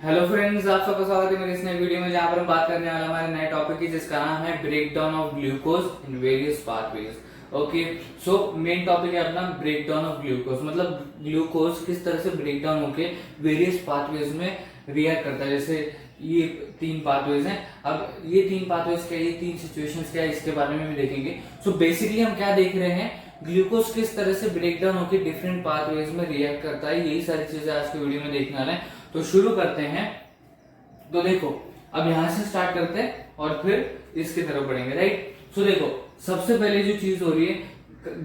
Hello friends, आप सबका स्वागत है मेरे इस नए वीडियो में जहां पर हम बात करने वाले हमारे नए टॉपिक की जिसका नाम है break down of glucose in various pathways. Okay, so main topic है अपना ब्रेक डाउन ऑफ ग्लूकोज, मतलब ग्लूकोज किस तरह से ब्रेक डाउन होके वेरियस पाथवेज में रिएक्ट करता है। जैसे ये तीन पाथवेज हैं, अब ये तीन पाथवेज क्या है, ये तीन सिचुएशंस क्या है, इसके बारे में भी देखेंगे। सो बेसिकली हम क्या देख रहे हैं, ग्लूकोज किस तरह से ब्रेक डाउन होकर डिफरेंट पाथवेज में रिएक्ट करता है, यही सारी चीजें आज के वीडियो में देखने वाले हैं। तो शुरू करते हैं। तो देखो, अब यहां से स्टार्ट करते हैं और फिर इसकी तरफ बढ़ेंगे, राइट। सो देखो, सबसे पहले जो चीज हो रही है,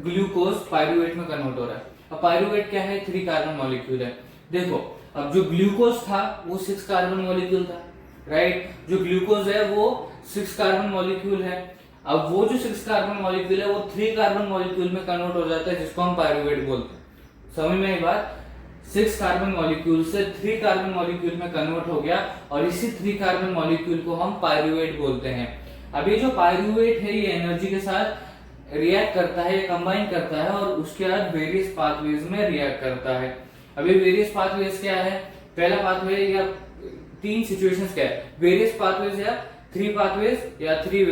ग्लूकोज पायरुवेट में कन्वर्ट हो रहा है। अब पायरुवेट क्या है, 3 कार्बन मॉलिक्यूल है। देखो, अब जो ग्लूकोज था वो 6 कार्बन मॉलिक्यूल था, राइट। जो ग्लूकोज है वो 6 कार्बन मॉलिक्यूल है। अब वो जो 6 कार्बन मॉलिक्यूल है वो 3 कार्बन मॉलिक्यूल में कन्वर्ट हो जाता है, जिसको हम पायरुवेट बोलते हैं। समझ में आई बात। 6 कार्बन मॉलिक्यूल से 3 कार्बन मॉलिक्यूल में कन्वर्ट हो गया और इसी 3 कार्बन मॉलिक्यूल को हम पायरुवेट बोलते हैं। अब ये जो पायरुवेट है ये एनर्जी के साथ रिएक्ट करता है, कंबाइन करता है और उसके बाद वेरियस पाथवेज में रिएक्ट करता है। अब ये वेरियस पाथवेज क्या है, पहला पाथवे या 3 सिचुएशंस क्या है, वेरियस पाथवेज या 3 पाथवेज या 3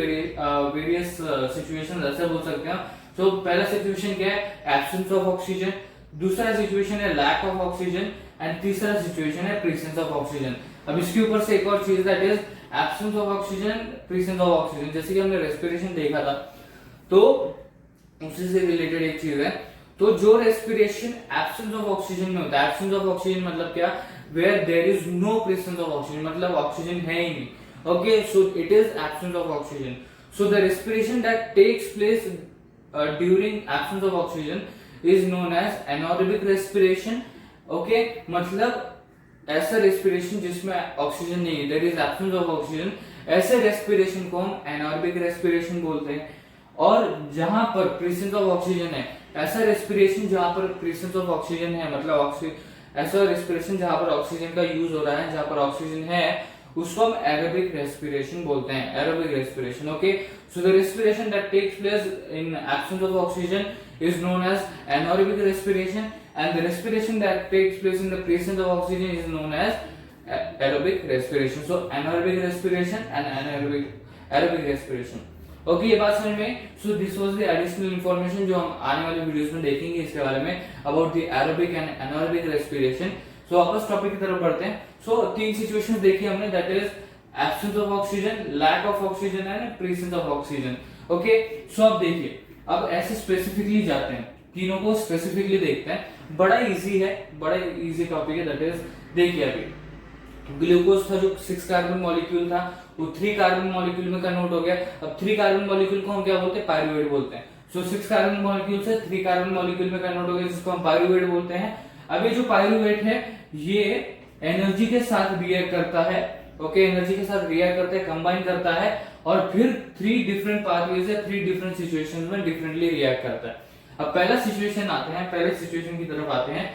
वेरियस सिचुएशंस ऐसे बोल सकते हैं। तो पहला सिचुएशन क्या है, एब्सेंस ऑफ ऑक्सीजन। दूसरा सिचुएशन है लैक ऑफ ऑक्सीजन एंड तीसरा सिचुएशन है प्रेजेंस ऑफ ऑक्सीजन। अब इसके ऊपर से एक और चीज that is absence of oxygen, presence of oxygen. जैसे कि हमने रेस्पिरेशन देखा था, तो उसी से रिलेटेड एक चीज है। तो जो रेस्पिरेशन एब्सेंस ऑफ ऑक्सीजन में होता है, एब्सेंस ऑफ ऑक्सीजन मतलब क्या, where there is no presence of oxygen, मतलब ऑक्सीजन है ही नहीं। Okay, so it is absence of oxygen. So the respiration that takes place during absence of oxygen is known as anaerobic respiration। Okay, मतलब ऐसा respiration जिसमें oxygen नहीं है, there is absence of oxygen, ऐसे respiration को हम anaerobic respiration बोलते हैं। और जहां पर प्रेजेंस ऑफ ऑक्सीजन है, ऐसा रेस्पिरेशन जहां पर प्रेजेंस ऑफ ऑक्सीजन है, मतलब ऐसा रेस्पिरेशन जहां पर ऑक्सीजन का यूज हो रहा है, जहां पर ऑक्सीजन है, उसको हम एरोबिक रेस्पिरेशन बोलते हैं, aerobic respiration. Okay, so the respiration that takes place in absence of oxygen is known as anaerobic respiration and the respiration that takes place in the presence of oxygen is known as aerobic respiration। so anaerobic respiration and aerobic respiration। Okay, ये बात समझ में। So this was the additional information जो हम आने वाले videos में देखेंगे इसके बारे में, about the aerobic and anaerobic respiration. So वापस टॉपिक की तरफ बढ़ते हैं। सो 3 सिचुएशंस देखी हमने, that is absence of oxygen, lack of oxygen and presence of oxygen. Okay, so अब देखिए, अब ऐसे स्पेसिफिकली जाते हैं, तीनों को स्पेसिफिकली देखते हैं। बड़ा इजी है, बड़ा इजी टॉपिक है। दैट इज, देखिए अभी ग्लूकोज था जो 6 कार्बन मॉलिक्यूल था, वो 3 कार्बन मॉलिक्यूल में कन्वर्ट हो गया। अब 3 कार्बन मॉलिक्यूल को हम क्या बोलते हैं, पायरुवेट बोलते हैं। सो 6 कार्बन मॉलिक्यूल से 3 कार्बन मॉलिक्यूल में कन्वर्ट हो गया, जिसको हम पायरुवेट बोलते हैं। अब ये जो पायरुवेट है ये एनर्जी के साथ रिएक्ट करता है। ओके, एनर्जी के साथ रिएक्ट करता है, कंबाइन करता है और फिर 3 डिफरेंट पाथवेज या 3 डिफरेंट सिचुएशंस में डिफरेंटली रिएक्ट करता है। अब पहला सिचुएशन आते हैं, पहले सिचुएशन की तरफ आते हैं।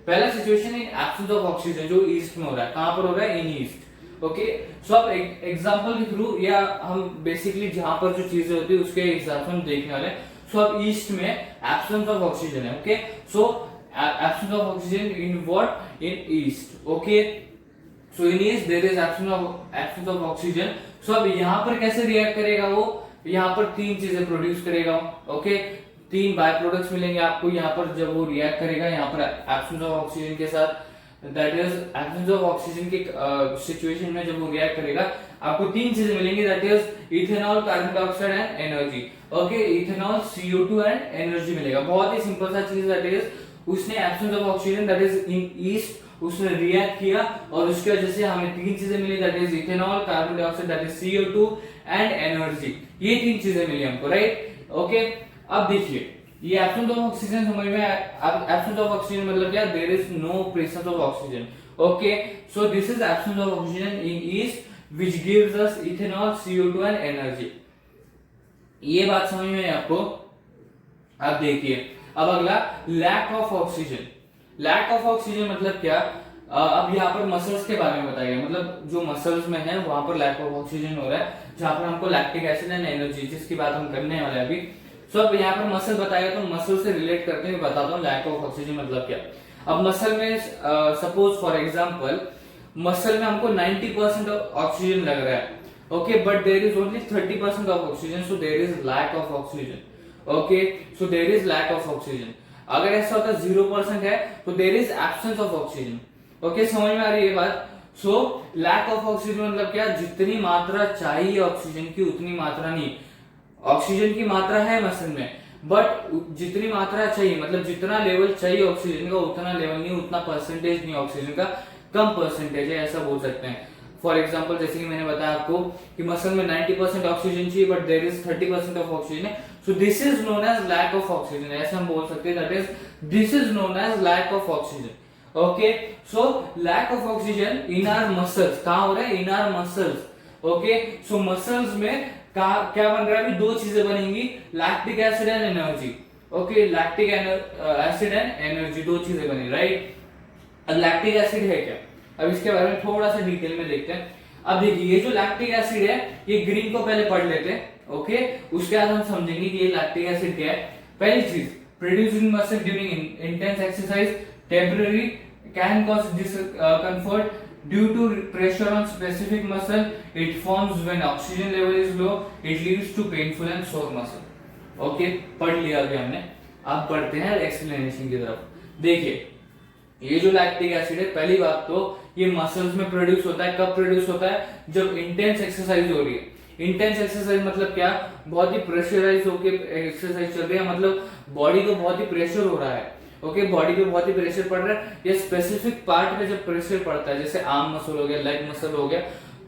पहला situation in absence of oxygen, जो ईस्ट में हो रहा है। कहां पर हो रहा है, इन ईस्ट। ओके, सो अब एग्जांपल के थ्रू या हम बेसिकली जहां पर जो चीजें होती है उसके हिसाब से हम देखने वाले हैं। सो अब ईस्ट में एब्सेंस ऑफ ऑक्सीजन है। Okay, so absence of oxygen in what, in yeast. Okay, so in yeast there is absence of oxygen. So अब यहाँ पर कैसे रिएक्ट करेगा वो, यहाँ पर 3 चीजें प्रोड्यूस करेगा। ओके, 3 बाय प्रोडक्ट्स मिलेंगे आपको यहाँ पर जब वो रिएक्ट करेगा यहाँ पर एब्सेंस ऑफ ऑक्सीजन के साथ। That is absence of oxygen के सिचुएशन में जब वो रिएक्ट करेगा आपको 3 चीजें मिलेंगी, that is ethanol, carbon dioxide and energy. Okay, ethanol, CO2 and energy मिलेगा। बहुत ही सिंपल सा चीज, दैट इज उसने absence of oxygen that is in yeast उसने रिएक्ट किया और उसकी वजह से हमें 3 चीजें मिली, that is ethanol, carbon dioxide that is CO2 and energy. ये 3 चीजें मिली हमको, राइट। ओके, अब देखिए ये एब्सेंस ऑफ ऑक्सीजन समझ में। अब एब्सेंस ऑफ ऑक्सीजन मतलब क्या, there is no presence of oxygen. Okay, so this is absence of oxygen in yeast which gives us ethanol, CO2 and energy. ये बात समझ में है आपको। अब देखिए, अब अगला lack of oxygen. Lack of oxygen मतलब क्या, अब यहाँ पर मसल्स के बारे में बताया गया, मतलब जो मसल्स में है वहां पर लैक ऑफ ऑक्सीजन हो रहा है, जहां पर हमको लैक्टिक एसिड एंड एनर्जी, जिसकी बात हम करने वाले हैं अभी। सो अब यहाँ पर मसल बताया, तो मसल से रिलेट करते हुए बताता हूँ लैक ऑफ ऑक्सीजन मतलब क्या। अब मसल में सपोज फॉर एग्जांपल मसल में हमको 90% ऑक्सीजन लग रहा है, okay, but there is only 30% of oxygen, so there is lack of oxygen, okay, so there is lack of oxygen. अगर ऐसा होता 0% है तो there is absence of oxygen, okay, समझ में आ रही है ये बात। सो लैक ऑफ ऑक्सीजन मतलब क्या, जितनी मात्रा चाहिए ऑक्सीजन की उतनी मात्रा नहीं, ऑक्सीजन की मात्रा है मसल में, बट जितनी मात्रा चाहिए, मतलब जितना लेवल चाहिए ऑक्सीजन का उतना लेवल नहीं, उतना परसेंटेज नहीं ऑक्सीजन का, कम परसेंटेज है, ऐसा बोल सकते हैं। फॉर एग्जाम्पल जैसे कि मैंने बताया आपको कि मसल में 90% ऑक्सीजन चाहिए but there is 30% of oxygen है, so this is known as lack of oxygen, ऐसा हम बोल सकते हैं, that is this is known as lack of oxygen, okay. So lack of oxygen in our muscles, कहां हो रहा है, in our muscles, okay. So muscles में क्या बन रहा है, अभी दो चीजें बनेंगी, lactic acid and energy, okay, lactic acid and energy, दो चीजें बनी, राइट। अब लैक्टिक एसिड है क्या, अब इसके बारे में थोड़ा सा डिटेल में देखते हैं। अब देखिए ये जो लैक्टिक एसिड है, ये ग्रीन को पहले पढ़ लेते हैं, ओके, उसके बाद हम समझेंगे कि ये लैक्टिक एसिड क्या है। पहली चीज, produce in muscle during intense exercise, temporary, can cause discomfort due to pressure on specific muscle, it forms when oxygen level is low, it leads to painful and sore muscle, okay, पढ़ लिया अभी हमने। अब बढ़ते हैं explanation की तरफ। देखिए ये जो लैक्टिक एसिड है, पहली बात तो ये मसल्स में प्रोड्यूस होता है, कब प्रोड्यूस होता है, जब इंटेंस एक्सरसाइज हो रही है। इंटेंस एक्सरसाइज मतलब क्या, बहुत ही प्रेशराइज होकर एक्सरसाइज चल रही है, मतलब बॉडी को बहुत ही प्रेशर हो रहा है, ओके, बॉडी पे बहुत ही प्रेशर पड़ रहा है, या स्पेसिफिक पार्ट पे जब प्रेशर पड़ता है, जैसे आर्म मसल हो गया, लेग मसल हो गया,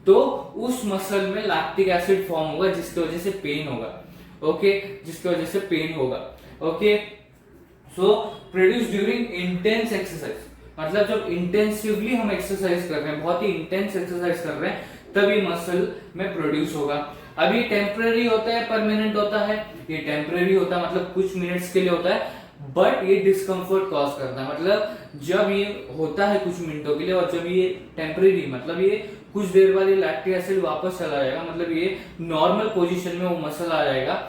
तो उस मसल में लैक्टिक एसिड फॉर्म होगा जिसकी वजह से पेन होगा, ओके, जिसकी वजह से पेन होगा, ओके। सो प्रोड्यूस ड्यूरिंग इंटेंस एक्सरसाइज, मतलब जब इंटेंसिवली हम एक्सरसाइज कर रहे हैं, बहुत ही इंटेंस एक्सरसाइज कर रहे हैं, तभी मसल में प्रोड्यूस होगा। अब ये टेम्पररी होता है, परमानेंट होता है, ये टेम्पररी होता है मतलब कुछ मिनट्स के लिए होता है, बट ये डिस्कम्फर्ट कॉज करता है, मतलब जब ये होता है कुछ मिनटों के लिए, और जब ये टेम्पररी मतलब ये कुछ देर बाद ये लैक्टिक एसिड वापस चला जाएगा, मतलब ये नॉर्मल पोजीशन में वो मसल आ जाएगा,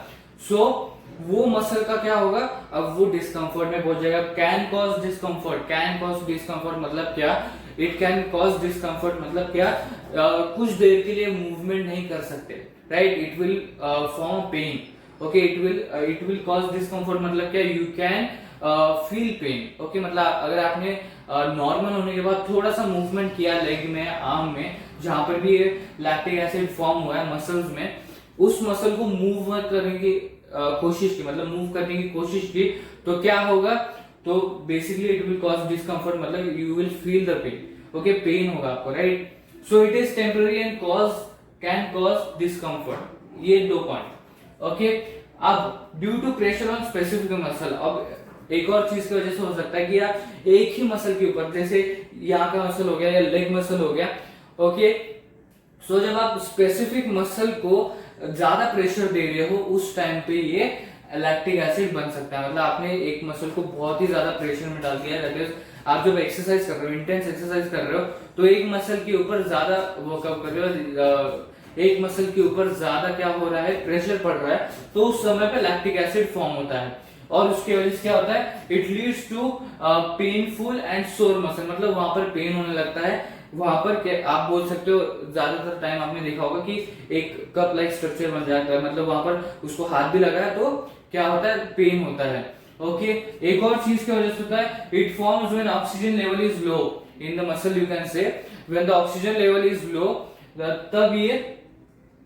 सो वो मसल का क्या होगा, अब वो डिस्कम्फर्ट में पहुंच जाएगा। Can cause discomfort, can cause discomfort मतलब क्या, इट कैन कॉज डिस्कम्फर्ट मतलब क्या, कुछ देर के लिए मूवमेंट नहीं कर सकते, right, it will form pain, okay, it will cause discomfort मतलब क्या, you can feel pain, okay, मतलब अगर आपने नॉर्मल होने के बाद थोड़ा सा मूवमेंट किया लेग में, आर्म में, जहां पर भी ये लैक्टिक एसिड फॉर्म हुआ है मसल्स में, उस मसल को मूव करने की कोशिश की, मतलब मूव करने की कोशिश की, तो क्या होगा, तो basically it will cause discomfort, मतलब you will feel the pain, okay, pain होगा आपको, right. So it is temporary and can cause discomfort, ये दो पॉइंट, ओके। अब due to pressure on specific muscle, अब एक और चीज की वजह से हो सकता है कि आप एक ही मसल के ऊपर, जैसे यहाँ का मसल हो गया या लेग मसल हो गया, ओके, सो जब आप स्पेसिफिक मसल को ज्यादा प्रेशर दे रहे हो उस टाइम पे ये लैक्टिक एसिड बन सकता है, मतलब आपने एक मसल को बहुत ही ज्यादा प्रेशर में डाल दिया है, दैट इज आप जब एक्सरसाइज कर रहे हो, इंटेंस एक्सरसाइज कर रहे हो, तो एक मसल के ऊपर ज्यादा वर्कआउट कर रहे हो, एक मसल के ऊपर ज्यादा क्या हो रहा है, प्रेशर पड़ रहा है, तो उस समय पे लैक्टिक एसिड फॉर्म होता है, और उसकी वजह से क्या होता है, it leads to painful and sore muscle, मतलब वहां पर पेन होने लगता है, वहां पर आप बोल सकते हो, ज्यादातर टाइम आपने देखा होगा कि एक कप लाइक स्ट्रक्चर बन जाता है, मतलब वहां पर उसको हाथ भी लगाया तो क्या होता है, पेन होता है, ओके। एक और चीज की वजह से होता है, it forms when oxygen level is low in the muscle, you can say when the oxygen level is लो, तब ये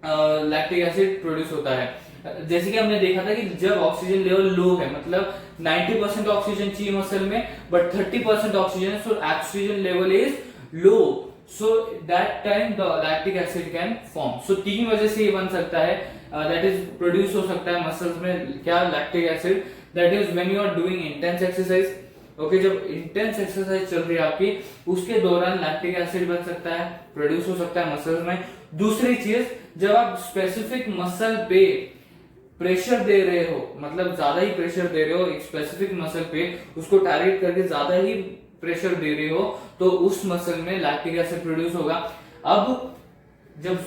लैक्टिक एसिड प्रोड्यूस होता है। जैसे कि हमने देखा था कि जब ऑक्सीजन लेवल लो है, मतलब 90% ऑक्सीजन चाहिए मसल में, but 30% oxygen, so oxygen level is low, so that time the lactic acid can form, so तीन वजह से ये बन सकता है, that is प्रोड्यूस हो सकता है मसल्स में क्या, lactic acid, that is when you are doing intense exercise, okay, जब इंटेंस एक्सरसाइज चल रही है आपकी, उसके दौरान लैक्टिक एसिड बन सकता है, प्रोड्यूस हो सकता है मसल्स में। दूसरी चीज, जब आप स्पेसिफिक मसल पे प्रेशर दे रहे हो, मतलब ज्यादा ही प्रेशर दे रहे हो एक स्पेसिफिक मसल पे, उसको टारगेट करके ज्यादा ही प्रेशर दे रहे हो, तो उस मसल में लैक्टिक एसिड प्रोड्यूस होगा। अब जब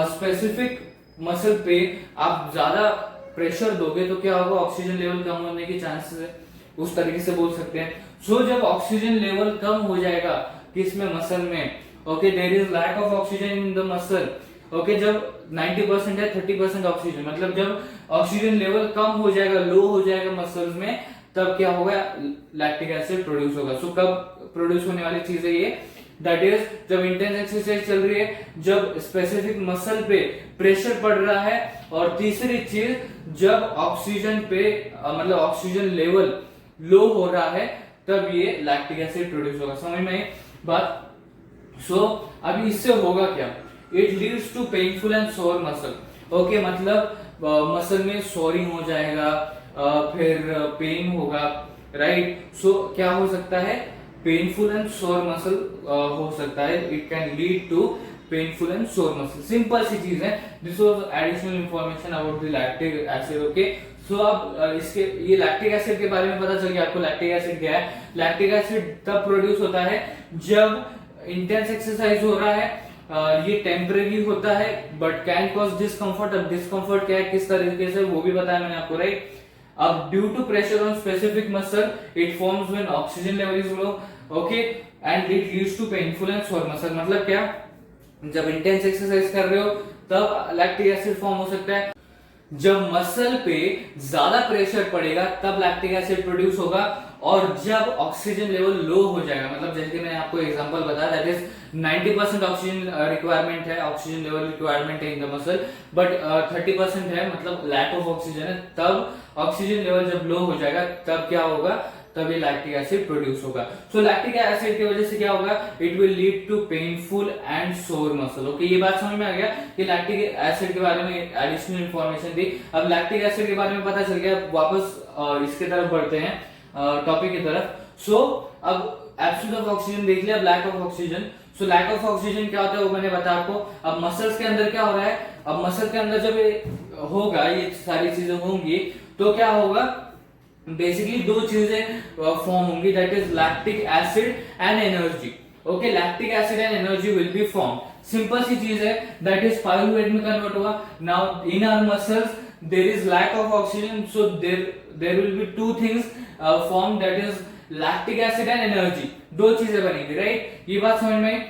स्पेसिफिक मसल पे आप ज्यादा प्रेशर दोगे तो क्या होगा, ऑक्सीजन लेवल कम होने के चांसेस है, उस तरीके से बोल सकते हैं। सो जब ऑक्सीजन लेवल कम हो जाएगा किसमें, मसल में, okay, there is lack of oxygen in the muscle. Okay, जब 90% है 30% ऑक्सीजन, मतलब जब ऑक्सीजन लेवल कम हो जाएगा, लो हो जाएगा मसल्स में, तब क्या होगा, लैक्टिक एसिड प्रोड्यूस होगा। सो कब प्रोड्यूस होने वाली चीज है ये, दैट इज जब इंटेंस एक्सरसाइज चल रही है, जब स्पेसिफिक मसल पे प्रेशर पड़ रहा है, और तीसरी चीज जब ऑक्सीजन पे मतलब ऑक्सीजन लेवल लो हो रहा है, तब ये लैक्टिक एसिड प्रोड्यूस होगा। समझ में बात? सो अभी इससे होगा क्या, it leads to painful and sore muscle. Okay, मतलब मसल में सोरिंग हो जाएगा, फिर पेन होगा, राइट। सो क्या हो सकता है, पेनफुल एंड सोर मसल हो सकता है, it can lead to painful and sore muscle. Simple सी चीज है। This was additional information about the lactic acid. Okay, so अब इसके ये लैक्टिक एसिड के बारे में पता चल गया आपको। लैक्टिक एसिड क्या है? लैक्टिक एसिड तब प्रोड्यूस होता है जब इंटेंस एक्सरसाइज हो रहा है, ये टेम्परेरी होता है बट कैन कॉज डिस्कम्फर्ट। अब डिस्कम्फर्ट क्या है, किस तरीके से, वो भी बताया मैंने आपको, राइट। अब due to pressure on specific muscle it forms when oxygen level is low, okay, and it leads to painful and sore muscle. मतलब क्या, जब इंटेंस एक्सरसाइज कर रहे हो तब लैक्टिक एसिड फॉर्म हो सकता है। जब मसल पे ज्यादा प्रेशर पड़ेगा तब लैक्टिक एसिड प्रोड्यूस होगा, और जब ऑक्सीजन लेवल लो हो जाएगा, मतलब जैसे कि मैंने आपको एग्जांपल बताया, दैट इज 90% ऑक्सीजन रिक्वायरमेंट है, ऑक्सीजन लेवल रिक्वायरमेंट है इन द मसल, बट 30% है, मतलब लैक ऑफ ऑक्सीजन है। तब ऑक्सीजन लेवल जब लो हो जाएगा तब क्या होगा, तब ये लैक्टिक एसिड प्रोड्यूस होगा। सो लैक्टिक एसिड की वजह से क्या होगा, it will lead to painful and sore muscle. Okay, ये बात समझ में आ गया कि लैक्टिक एसिड के बारे में एडिशनल इंफॉर्मेशन थी। अब लैक्टिक एसिड के बारे में पता चल गया, वापस इसके तरफ बढ़ते हैं, टॉपिक की तरफ। सो अब एब्सेंस ऑफ ऑक्सीजन देख लिया, अब lack of oxygen. So lack of oxygen क्या होता है वो मैंने बताया आपको। अब मसल्स के अंदर क्या हो रहा है, अब मसल के अंदर जब ये होगा, ये सारी चीजें होंगी, तो क्या होगा, बेसिकली दो चीजें फॉर्म होंगी, that is lactic acid and energy. Okay, lactic acid and energy will be form. Simple सी चीज है, दैट इज पायरुवेट में कन्वर्ट होगा। Now in our muscles there is lack of oxygen, so there will be two things form, that is lactic acid and energy. दो चीजें बनेंगी, right. ये बात समझ में।